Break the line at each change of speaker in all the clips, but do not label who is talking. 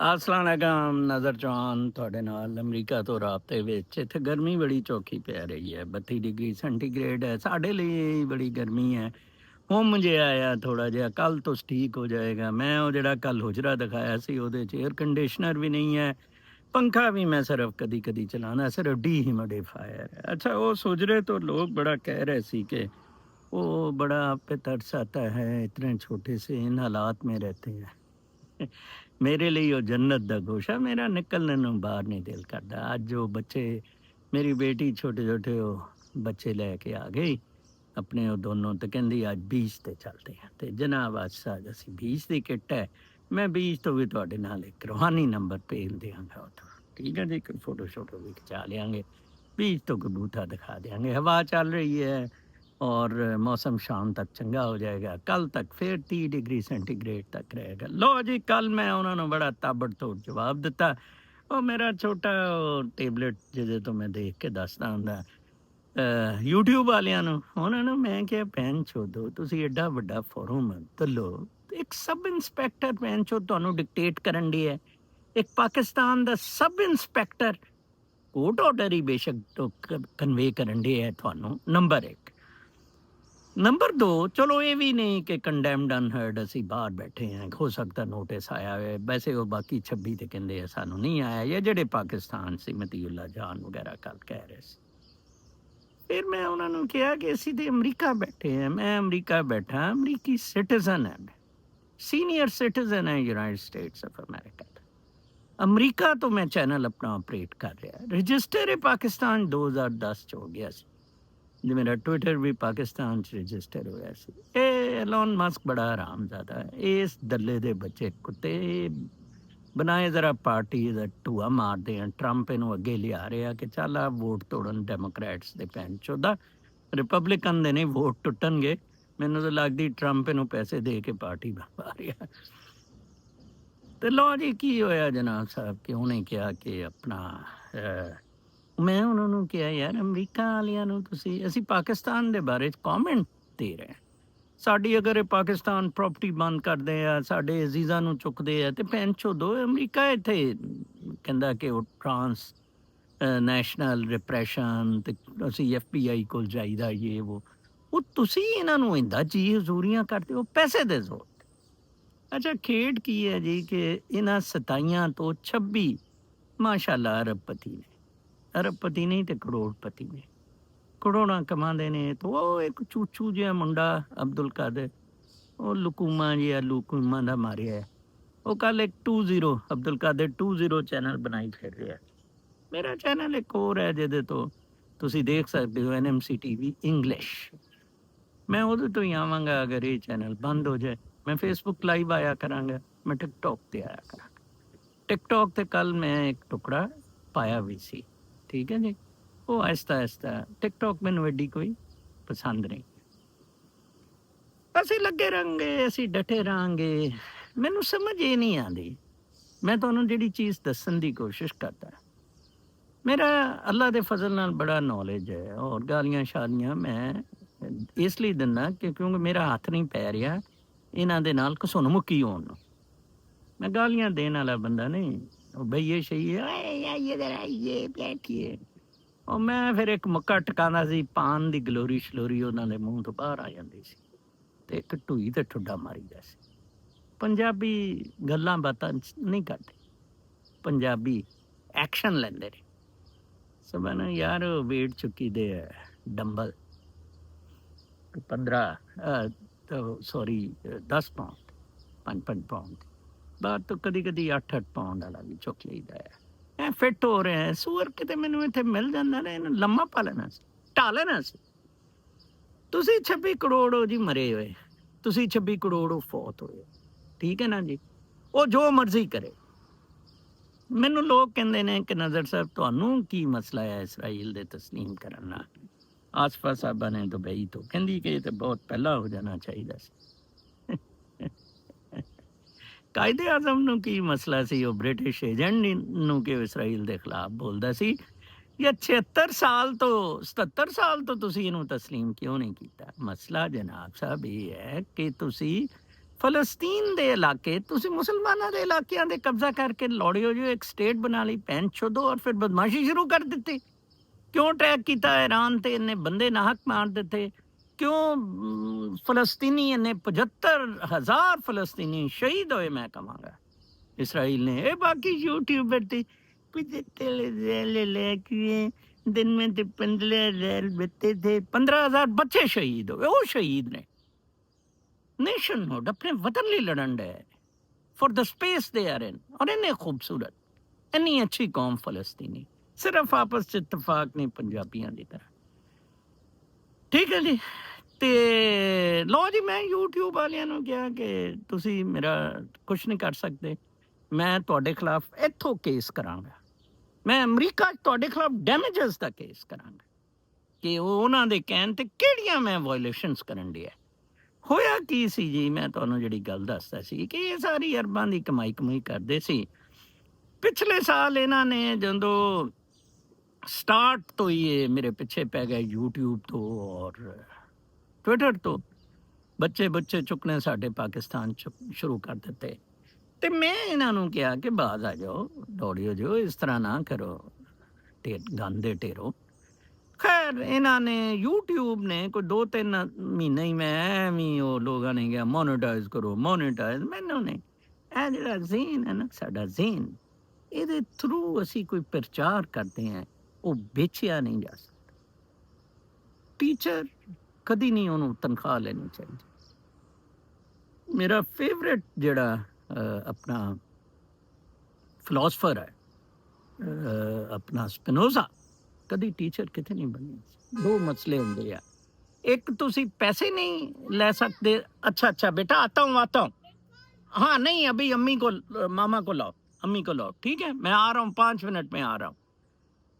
ਅਸਲਾਮ ਵਾਲੇਕਮ ਨਜ਼ਰ ਚੌਹਾਨ ਤੁਹਾਡੇ ਨਾਲ ਅਮਰੀਕਾ ਤੋਂ ਰਾਬਤੇ ਵਿੱਚ। ਇੱਥੇ ਗਰਮੀ ਬੜੀ ਚੌਖੀ ਪੈ ਰਹੀ ਹੈ, 32 ਡਿਗਰੀ ਸੈਂਟੀਗ੍ਰੇਡ ਹੈ। ਸਾਡੇ ਲਈ ਬੜੀ ਗਰਮੀ ਹੈ। ਹੁਮ ਜਿਹਾ ਆਇਆ ਥੋੜ੍ਹਾ ਜਿਹਾ, ਕੱਲ੍ਹ ਤੋਂ ਠੀਕ ਹੋ ਜਾਏਗਾ। ਮੈਂ ਉਹ ਜਿਹੜਾ ਕੱਲ੍ਹ ਹੁਜਰਾ ਦਿਖਾਇਆ ਸੀ ਉਹਦੇ 'ਚ ਏਅਰ ਕੰਡੀਸ਼ਨਰ ਵੀ ਨਹੀਂ ਹੈ, पंखा भी मैं सिर्फ कदी कदी चलाना, सिर्फ ਡੀਹਿਊਮਿਡੀਫਾਇਰ है। अच्छा, वो हुजरे तो लोग बड़ा कह रहे सी कि वो बड़ा आप पे तरस आता है, इतने छोटे से इन हालात में रहते हैं। मेरे लिए वो जन्नत दा गोशा, मेरा निकलने ਨੂੰ ਬਾਹਰ ਨਹੀਂ ਦਿਲ ਕਰਦਾ। ਅੱਜ ਉਹ ਬੱਚੇ, ਮੇਰੀ ਬੇਟੀ ਛੋਟੇ ਛੋਟੇ ਉਹ ਬੱਚੇ ਲੈ ਕੇ ਆ ਗਈ ਆਪਣੇ ਉਹ ਦੋਨੋਂ, ਤੇ ਕਹਿੰਦੀ ਅੱਜ ਬੀਚ ਤੇ ਚੱਲਦੇ ਆ। ਤੇ ਜਨਾਬ ਅੱਜ ਸਾਜ ਅਸੀਂ ਬੀਚ ਦੀ ਕਿੱਟ ਹੈ। ਮੈਂ ਬੀਚ ਤੋਂ ਵੀ ਤੁਹਾਡੇ ਨਾਲ ਇੱਕ ਰੂਹਾਨੀ ਨੰਬਰ ਭੇਜ ਦਿਆਂਗਾ ਉੱਥੋਂ, ਠੀਕ ਹੈ ਜੀ। ਇੱਕ ਫੋਟੋ ਸ਼ੋਟੋ ਵੀ ਖਿਚਾ ਲਿਆਂਗੇ, ਬੀਚ ਤੋਂ ਕਬੂਤਰ ਦਿਖਾ ਦਿਆਂਗੇ। ਹਵਾ ਚੱਲ ਰਹੀ ਹੈ और मौसम शाम तक चंगा हो जाएगा। कल तक फिर 30 डिग्री सेंटीग्रेड तक रहेगा। लो जी, कल मैं उन्होंने बड़ा ताबड़तोड़ जवाब दिता। ਉਹ ਮੇਰਾ ਛੋਟਾ ਟੇਬਲੇਟ ਜਿਹਦੇ ਤੋਂ ਮੈਂ ਦੇਖ ਕੇ ਦੱਸਦਾ ਹੁੰਦਾ YouTube ਵਾਲਿਆਂ ਨੂੰ, ਉਹਨਾਂ ਨੂੰ ਮੈਂ ਕਿਹਾ ਭੈਣ ਚੋਦੋ, ਤੁਸੀਂ ਐਡਾ ਵੱਡਾ ਫੋਰਮ ਤੱਲੋ, ਇੱਕ ਸਬ ਇੰਸਪੈਕਟਰ ਭੈਣ ਚੋ ਤੁਹਾਨੂੰ ਡਿਕਟੇਟ ਕਰਨ ਦੀ ਹੈ। ਇੱਕ ਪਾਕਿਸਤਾਨ ਦਾ ਸਬ ਇੰਸਪੈਕਟਰ ਕੋਰਟ ਆਰਡਰ ਹੀ ਬੇਸ਼ੱਕ ਕਨਵੇ ਕਰਨ ਦੀ ਹੈ ਤੁਹਾਨੂੰ, ਨੰਬਰ 1। ਨੰਬਰ 2, ਚਲੋ ਇਹ ਵੀ ਨਹੀਂ ਕਿ ਕੰਡੈਮਡ ਅਨਹਰਡ ਅਸੀਂ ਬਾਹਰ ਬੈਠੇ ਹਾਂ, ਹੋ ਸਕਦਾ ਨੋਟਿਸ ਆਇਆ ਹੋਵੇ। ਵੈਸੇ ਉਹ ਬਾਕੀ 26 ਤੇ ਕਹਿੰਦੇ ਆ ਸਾਨੂੰ ਨਹੀਂ ਆਇਆ, ਜਾਂ ਜਿਹੜੇ ਪਾਕਿਸਤਾਨ ਸੀ ਮਤੀਉੱਲਾ ਜਾਨ ਵਗੈਰਾ ਕੱਲ ਕਹਿ ਰਹੇ ਸੀ। ਫਿਰ ਮੈਂ ਉਹਨਾਂ ਨੂੰ ਕਿਹਾ ਕਿ ਅਸੀਂ ਤੇ ਅਮਰੀਕਾ ਬੈਠੇ ਹਾਂ, ਮੈਂ ਅਮਰੀਕਾ ਬੈਠਾ, ਅਮਰੀਕੀ ਸਿਟੀਜ਼ਨ ਹੈ, ਸੀਨੀਅਰ ਸਿਟੀਜ਼ਨ ਹੈ United States of America the. America ਤੋਂ ਮੈਂ ਚੈਨਲ ਆਪਣਾ ਆਪਰੇਟ ਕਰ ਰਿਹਾ। ਰਜਿਸਟਰ ਹੈ ਪਾਕਿਸਤਾਨ 2010 ਚ ਹੋ ਗਿਆ ਸੀ, ਜੇ ਮੇਰਾ ਟਵਿੱਟਰ ਵੀ ਪਾਕਿਸਤਾਨ 'ਚ ਰਜਿਸਟਰ ਹੋਇਆ ਸੀ। ਇਹ ਐਲੋਨ ਮਸਕ ਬੜਾ ਹਰਾਮਜ਼ਾਦਾ ਹੈ। ਇਸ ਦੱਲੇ ਦੇ ਬੱਚੇ ਕੁੱਤੇ ਬਣਾਏ ਜ਼ਰਾ ਪਾਰਟੀ ਦਾ ਢੂਆ ਮਾਰਦੇ ਆ। ਟਰੰਪ ਇਹਨੂੰ ਅੱਗੇ ਲਿਆ ਰਿਹਾ ਕਿ ਚੱਲ ਆ ਵੋਟ ਤੋੜਨ ਡੈਮੋਕ੍ਰੈਟਸ ਦੇ ਭੈਣ ਚੋਦਾ, ਰਿਪਬਲਿਕਨ ਦੇ ਨਹੀਂ ਵੋਟ ਟੁੱਟਣਗੇ। ਮੈਨੂੰ ਤਾਂ ਲੱਗਦੀ ਟਰੰਪ ਇਹਨੂੰ ਪੈਸੇ ਦੇ ਕੇ ਪਾਰਟੀ ਬਣਵਾ ਰਿਹਾ। ਤੇ ਲੋ ਜੀ, ਕੀ ਹੋਇਆ ਜਨਾਬ ਸਾਹਿਬ ਕਿ ਉਹਨੇ ਕਿਹਾ ਕਿ ਆਪਣਾ ਮੈਂ ਉਹਨਾਂ ਨੂੰ ਕਿਹਾ ਯਾਰ ਅਮਰੀਕਾ ਵਾਲਿਆਂ ਨੂੰ ਤੁਸੀਂ, ਅਸੀਂ ਪਾਕਿਸਤਾਨ ਦੇ ਬਾਰੇ 'ਚ ਕੌਮੈਂਟ ਦੇ ਰਹੇ ਹਾਂ। ਸਾਡੀ ਅਗਰ ਇਹ ਪਾਕਿਸਤਾਨ ਪ੍ਰਾਪਰਟੀ ਬੰਦ ਕਰਦੇ ਆ, ਸਾਡੇ ਅਜ਼ੀਜ਼ਾਂ ਨੂੰ ਚੁੱਕਦੇ ਆ, ਤੇ ਭੈਣ ਚੋਦੋ ਅਮਰੀਕਾ ਇੱਥੇ ਕਹਿੰਦਾ ਕਿ ਉਹ ਟਰਾਂਸ ਨੈਸ਼ਨਲ ਰਿਪਰੈਸ਼ਨ, ਤੇ ਅਸੀਂ FBI ਕੋਲ ਜਾਈਦਾ ਇਹ ਉਹ ਤੁਸੀਂ ਇਹਨਾਂ ਨੂੰ ਇੰਦਾ ਜੀ ਹਜ਼ੂਰੀਆਂ ਕਰਦੇ ਹੋ ਪੈਸੇ ਦੇ ਜ਼ੋਰ। ਅੱਛਾ, ਖੇਡ ਕੀ ਹੈ ਜੀ ਕਿ ਇਹਨਾਂ 27 ਤੋਂ 26 ਮਾਸ਼ਾਅੱਲਾ ਅਰਬਪਤੀ ਨੇ, ਅਰਬਪਤੀ ਨਹੀਂ ਤੇ ਕਰੋੜਪਤੀ ਨੇ, ਕਰੋੜਾਂ ਕਮਾਉਂਦੇ ਨੇ। ਤੇ ਉਹ ਇੱਕ ਚੂਚੂ ਜਿਹਾ ਮੁੰਡਾ ਅਬਦੁਲ ਕਾਦਰ, ਉਹ ਲਕੂਮਾ ਜਿਹਾ ਲਕੂਮਾ ਦਾ ਮਾਰਿਆ, ਉਹ ਕੱਲ ਇੱਕ 20 ਅਬਦੁਲ ਕਾਦਰ 20 ਚੈਨਲ ਬਣਾਈ ਫਿਰ ਰਿਹਾ। ਮੇਰਾ ਚੈਨਲ ਇੱਕ ਹੋਰ ਹੈ ਜਿਹਦੇ ਤੋਂ ਤੁਸੀਂ ਦੇਖ ਸਕਦੇ ਹੋ, NMC TV ਇੰਗਲਿਸ਼। ਮੈਂ ਉਹਦੇ ਤੋਂ ਹੀ ਆਵਾਂਗਾ ਅਗਰ ਇਹ ਚੈਨਲ ਬੰਦ ਹੋ ਜਾਏ। ਮੈਂ ਫੇਸਬੁੱਕ ਲਾਈਵ ਆਇਆ ਕਰਾਂਗਾ, ਮੈਂ ਟਿਕਟੋਕ ਤੇ ਆਇਆ ਕਰਾਂਗਾ। ਟਿਕਟੋਕ ਤੇ ਕੱਲ ਮੈਂ ਇੱਕ ਟੁਕੜਾ ਪਾਇਆ ਵੀ ਸੀ, ਠੀਕ ਹੈ ਜੀ। ਉਹ ਆਹਿਸਤਾ ਆਹਿਸਤਾ, ਟਿਕਟੋਕ ਮੈਨੂੰ ਐਡੀ ਕੋਈ ਪਸੰਦ ਨਹੀਂ। ਅਸੀਂ ਲੱਗੇ ਰਹਾਂਗੇ, ਅਸੀਂ ਡਟੇ ਰਹਾਂਗੇ। ਮੈਨੂੰ ਸਮਝ ਇਹ ਨਹੀਂ ਆਉਂਦੀ। ਮੈਂ ਤੁਹਾਨੂੰ ਜਿਹੜੀ ਚੀਜ਼ ਦੱਸਣ ਦੀ ਕੋਸ਼ਿਸ਼ ਕਰਦਾ, ਮੇਰਾ ਅੱਲਾ ਦੇ ਫਜ਼ਲ ਨਾਲ ਬੜਾ ਨੌਲੇਜ ਹੈ, ਔਰ ਗਾਲੀਆਂ ਸ਼ਾਲੀਆਂ ਮੈਂ ਇਸ ਲਈ ਦਿੰਦਾ ਕਿ ਕਿਉਂਕਿ ਮੇਰਾ ਹੱਥ ਨਹੀਂ ਪੈ ਰਿਹਾ ਇਹਨਾਂ ਦੇ ਨਾਲ ਘਸੁੰਨ-ਮੁੱਕੀ ਹੋਣ ਨੂੰ। ਮੈਂ ਗਾਲੀਆਂ ਦੇਣ ਵਾਲਾ ਬੰਦਾ ਨਹੀਂ। ਉਹ ਬਈਏ ਸ਼ਈਏ ਆਈਏ ਜਰਾ ਆਈਏ ਬੈਠੀਏ, ਉਹ ਮੈਂ ਫਿਰ ਇੱਕ ਮੁੱਕਾ ਟਿਕਾਉਂਦਾ ਸੀ, ਪਾਨ ਦੀ ਗਲੋਰੀ ਸ਼ਲੋਰੀ ਉਹਨਾਂ ਦੇ ਮੂੰਹ ਤੋਂ ਬਾਹਰ ਆ ਜਾਂਦੀ ਸੀ, ਤੇ ਇੱਕ ਢੂਈ ਤੇ ਠੁੱਡਾ ਮਾਰੀਦਾ ਸੀ। ਪੰਜਾਬੀ ਗੱਲਾਂ ਬਾਤਾਂ ਨਹੀਂ ਕਰਦੇ, ਪੰਜਾਬੀ ਐਕਸ਼ਨ ਲੈਂਦੇ ਨੇ। ਸਭਾ ਨਾ ਯਾਰ ਵੇਟ ਚੁੱਕੀ ਦੇ ਹੈ ਡੰਬਲ 15 ਸੌਰੀ 10 ਪਾਉਂਡ, 5 ਪਾਉਂਡ, ਬਾਅਦ ਤੋਂ ਕਦੀ ਕਦੀ 8 ਪਾਉਂਡ ਵਾਲਾ ਵੀ ਚੁੱਕ ਲਈਦਾ ਹੈ। ਐ ਫਿੱਟ ਹੋ ਰਿਹਾ ਸੂਰ, ਕਿਤੇ ਮੈਨੂੰ ਇੱਥੇ ਮਿਲ ਜਾਂਦਾ ਨਾ, ਇਹਨੂੰ ਲੰਮਾ ਪਾ ਲੈਣਾ ਸੀ, ਢਾ ਲੈਣਾ ਸੀ। ਤੁਸੀਂ 26 ਕਰੋੜ ਹੋ ਜੀ ਮਰੇ ਹੋਏ, ਤੁਸੀਂ 26 ਕਰੋੜ ਉਹ ਫੌਤ ਹੋਏ, ਠੀਕ ਹੈ ਨਾ ਜੀ। ਉਹ ਜੋ ਮਰਜ਼ੀ ਕਰੇ। ਮੈਨੂੰ ਲੋਕ ਕਹਿੰਦੇ ਨੇ ਕਿ ਨਜ਼ਰ ਸਾਹਿਬ ਤੁਹਾਨੂੰ ਕੀ ਮਸਲਾ ਹੈ ਇਸਰਾਈਲ ਦੇ ਤਸਲੀਮ ਕਰਨ ਨਾਲ। ਆਸਫਾ ਸਾਹਿਬਾ ਨੇ ਦੁਬਈ ਤੋਂ ਕਹਿੰਦੀ ਕਿ ਇਹ ਤਾਂ ਬਹੁਤ ਪਹਿਲਾਂ ਹੋ ਜਾਣਾ ਚਾਹੀਦਾ ਸੀ। ਕਾਇਦੇ ਆਜ਼ਮ ਨੂੰ ਕੀ ਮਸਲਾ ਸੀ? ਉਹ ਬ੍ਰਿਟਿਸ਼ ਏਜੰਟ ਨੂੰ ਕਿ ਇਸਰਾਈਲ ਦੇ ਖਿਲਾਫ ਬੋਲਦਾ ਸੀ। ਜਾਂ 76 ਸਾਲ ਤੋਂ 77 ਸਾਲ ਤੋਂ ਤੁਸੀਂ ਇਹਨੂੰ ਤਸਲੀਮ ਕਿਉਂ ਨਹੀਂ ਕੀਤਾ? ਮਸਲਾ ਜਨਾਬ ਸਾਹਿਬ ਇਹ ਹੈ ਕਿ ਤੁਸੀਂ ਫਲਸਤੀਨ ਦੇ ਇਲਾਕੇ ਤੁਸੀਂ ਮੁਸਲਮਾਨਾਂ ਦੇ ਇਲਾਕਿਆਂ ਦੇ ਕਬਜ਼ਾ ਕਰਕੇ ਲੌੜਿਓ ਜੋ ਇੱਕ ਸਟੇਟ ਬਣਾ ਲਈ ਪੈਨ ਛੋਦੋ ਔਰ ਫਿਰ ਬਦਮਾਸ਼ੀ ਸ਼ੁਰੂ ਕਰ ਦਿੱਤੀ। ਕਿਉਂ ਅਟੈਕ ਕੀਤਾ ਈਰਾਨ ਤੇ ਇੰਨੇ ਬੰਦੇ ਨਾਹਕ ਮਾਰ ਦਿੱਤੇ? ਕਿਉਂ ਫਲਸਤੀਨੀ ਇੰਨੇ 75,000 ਫਲਸਤੀਨੀ ਸ਼ਹੀਦ ਹੋਏ? ਮੈਂ ਕਹਾਂਗਾ इसराइल ने। ए बाकी यूट्यूबर थे दिन में तो 15,000 बच्चे थे, 15,000 बच्चे शहीद हुए। वो शहीद ने नेशनहुड अपने वतन लिए लड़न डे for the space they are in. और इन्ने खूबसूरत इन्नी अच्छी कौम फलस्तीनी, सिर्फ आपस च इतफाक नहीं पंजाबियों की तरह। ठीक है जी। ਤੇ ਲਓ ਜੀ, ਮੈਂ YouTube ਵਾਲਿਆਂ ਨੂੰ ਕਿਹਾ ਕਿ ਤੁਸੀਂ ਮੇਰਾ ਕੁਛ ਨਹੀਂ ਕਰ ਸਕਦੇ, ਮੈਂ ਤੁਹਾਡੇ ਖਿਲਾਫ ਇੱਥੋਂ ਕੇਸ ਕਰਾਂਗਾ, ਮੈਂ ਅਮਰੀਕਾ 'ਚ ਤੁਹਾਡੇ ਖਿਲਾਫ ਡੈਮੇਜਸ ਦਾ ਕੇਸ ਕਰਾਂਗਾ ਕਿ ਉਹਨਾਂ ਦੇ ਕਹਿਣ 'ਤੇ ਕਿਹੜੀਆਂ ਮੈਂ ਵਾਇਲੇਸ਼ਨਸ ਕਰਨ ਡਿਆ। ਹੋਇਆ ਕੀ ਸੀ ਜੀ, ਮੈਂ ਤੁਹਾਨੂੰ ਜਿਹੜੀ ਗੱਲ ਦੱਸਦਾ ਸੀ ਕਿ ਇਹ ਸਾਰੀ ਅਰਬਾਂ ਦੀ ਕਮਾਈ ਕਰਦੇ ਸੀ। ਪਿਛਲੇ ਸਾਲ ਇਹਨਾਂ ਨੇ ਜਦੋਂ ਸਟਾਰਟ ਤੋਂ ਹੀ ਇਹ ਮੇਰੇ ਪਿੱਛੇ ਪੈ ਗਏ YouTube ਤੋਂ ਔਰ ਟਵਿੱਟਰ ਤੋਂ, ਬੱਚੇ ਚੁੱਕਣੇ ਸਾਡੇ ਪਾਕਿਸਤਾਨ 'ਚ ਸ਼ੁਰੂ ਕਰ ਦਿੱਤੇ। ਤੇ ਮੈਂ ਇਹਨਾਂ ਨੂੰ ਕਿਹਾ ਕਿ ਬਾਜ਼ ਆ ਜਾਓ, ਦੌੜਿਓ ਜੋ, ਇਸ ਤਰ੍ਹਾਂ ਨਾ ਕਰੋ, ਗੰਦੇ ਢੇਰੋ। ਖੈਰ ਇਹਨਾਂ ਨੇ YouTube ਨੇ ਕੋਈ 2-3 ਮਹੀਨੇ ਹੀ ਮੈਂ ਐਵੇਂ ਉਹ ਲੋਕਾਂ ਨੇ ਕਿਹਾ ਮੋਨੀਟਾਈਜ਼ ਕਰੋ ਮੋਨੀਟਾਈਜ਼। ਮੈਨੂੰ ਨੇ ਇਹ ਜਿਹੜਾ ਜ਼ੇਨ ਹੈ ਨਾ ਸਾਡਾ ਜ਼ੇਨ, ਇਹਦੇ ਥਰੂ ਅਸੀਂ ਕੋਈ ਪ੍ਰਚਾਰ ਕਰਦੇ ਹਾਂ, ਉਹ ਵੇਚਿਆ ਨਹੀਂ ਜਾ ਸਕਦਾ। ਟੀਚਰ ਕਦੀ ਨਹੀਂ ਉਹਨੂੰ ਤਨਖਾਹ ਲੈਣੀ ਚਾਹੀਦੀ। ਮੇਰਾ ਫੇਵਰੇਟ ਜਿਹੜਾ ਆਪਣਾ ਫਿਲਾਸਫਰ ਹੈ ਆਪਣਾ ਸਪਿਨੋਜ਼ਾ, ਕਦੀ ਟੀਚਰ ਕਿਤੇ ਨਹੀਂ ਬਣਿਆ। ਦੋ ਮਸਲੇ ਹੁੰਦੇ ਆ, ਇੱਕ ਤੁਸੀਂ ਪੈਸੇ ਨਹੀਂ ਲੈ ਸਕਦੇ। अच्छा बेटा आता हूँ हाँ नहीं अभी अम्मी को मामा को लाओ, अम्मी को लाओ, ठीक है मैं आ रहा हूँ 5 मिनट में आ रहा हूँ।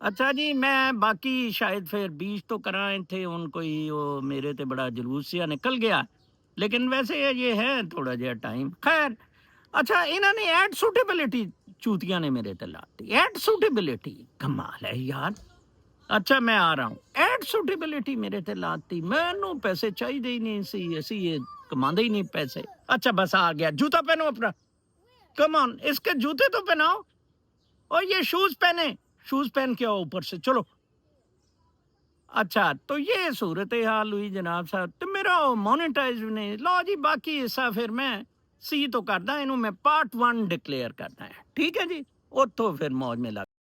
अच्छा जी, मैं बाकी शायद फिर बीच तो कराए थे उन कोई वो मेरे ते बड़ा जुलूस सा निकल गया, लेकिन वैसे ये है थोड़ा जिहा टाइम। खैर अच्छा, इन्होंने एड सूटेबिलिटी चूतियां ने मेरे ते लाती। एड सूटेबिलिटी कमाल है यार। अच्छा मैं आ रहा हूँ, एड सूटेबिलिटी मेरे ते लाती। मैनू पैसे चाहिए ही नहीं सी, असी ये कमाते ही नहीं पैसे। अच्छा बस आ गया, जूता पहनो अपना, कम ऑन, इसके जूते तो पहनाओ और ये शूज पहने, शूज पहन के आओ ऊपर से, चलो। अच्छा तो ये सूरत हाल हुई जनाब साहब। तो मेरा मोनेटाइज नहीं। लो जी, बाकी हिस्सा फिर मैं सी तो करदा, इनू मैं पार्ट 1 डिक्लेयर करना है, ठीक है जी। उतो फिर मौज में लग